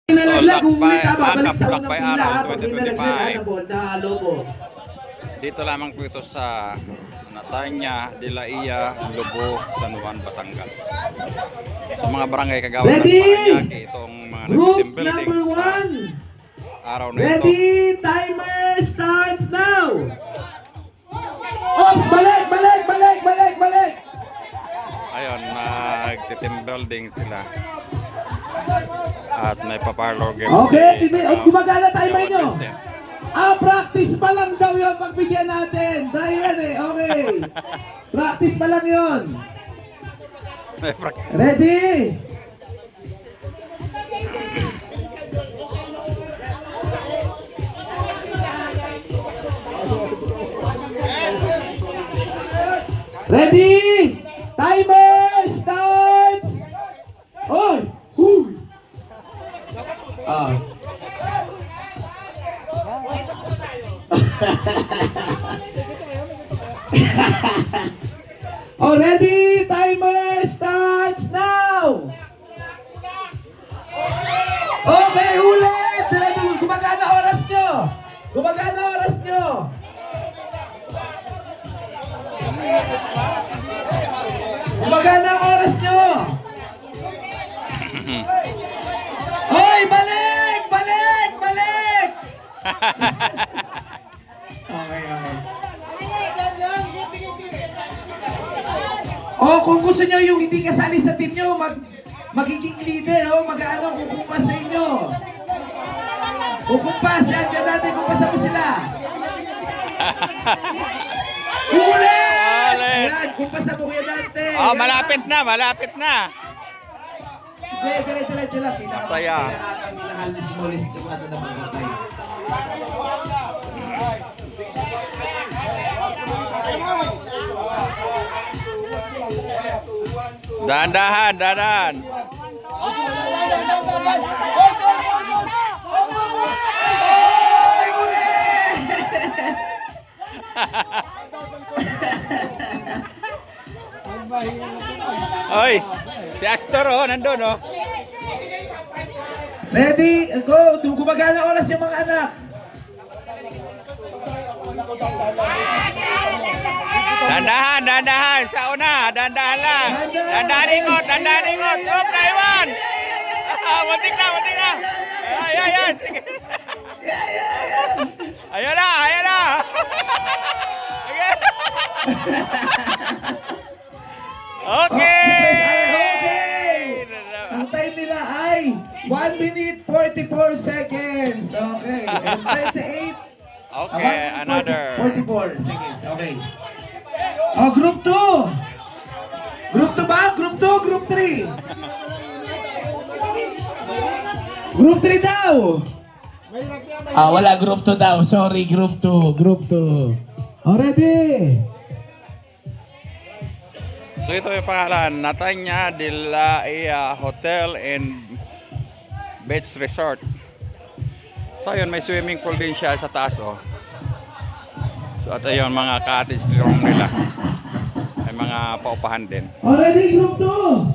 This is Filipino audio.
Nalaglag, uulit babalik sa unang Lakbay pula Araw pag nalaglag na Lobo. Dito lamang po ito sa Natanya, Dilaia, Lobo, San Juan, Batangas. Sa mga barangay Kagawagan, Paranaque, itong mga Group nag-team buildings number sa 1. araw na ito. Ready? Timer starts now! Ops! Balik! Balik! Ayun, nag-team building sila. At may pa-parlor game. Okay, gumagana timer nyo. Vincent. Practice pa lang daw yun pagbigyan natin. Dahil yan okay. Practice pa lang yun. Ready? Ready? Timer starts! Oy! Huy! Ready? Timer starts now! Okay, ulit! Gumagana oras nyo! Gumagana oras nyo! Gumagana ang oras nyo! Hoy! Balik! Okay. Kung gusto nyo yung hindi kasali sa team nyo, magiging leader, mag-ano, kukumpas sa inyo. Kukumpas, yan, kaya dati kumpasan mo sila. Ulit! Yan, kumpasan mo kaya dati. Malapit na. Hindi, dire-diretso lang. Saya. Pinakal ni smallest yung ano na magpapay. Dahan. Ay, ulit! Oy, si Astor nandun Ready? Go! Gumagana oras yung mga anak. Dandahan sa una, dandahan lang. Dandahan ikot. Up, naiwan. Muntik na. Ay, sige. Ayan na. Okay. Ang time nila ay 1 minute 44 seconds. Okay. And 38. Okay, another. 44 seconds. Okay. Group 2. Group 2 ba? Group 2, Group 3. Group 3 daw. Wala Group 2 daw. Sorry, Group 2. Ready? So ito yung pangalan, Natanya Dilaia Hotel and Beach Resort. So ayun, may swimming pool din siya sa taas So at ayun, mga cottage room nila. May mga paupahan din. Ready, Group 2.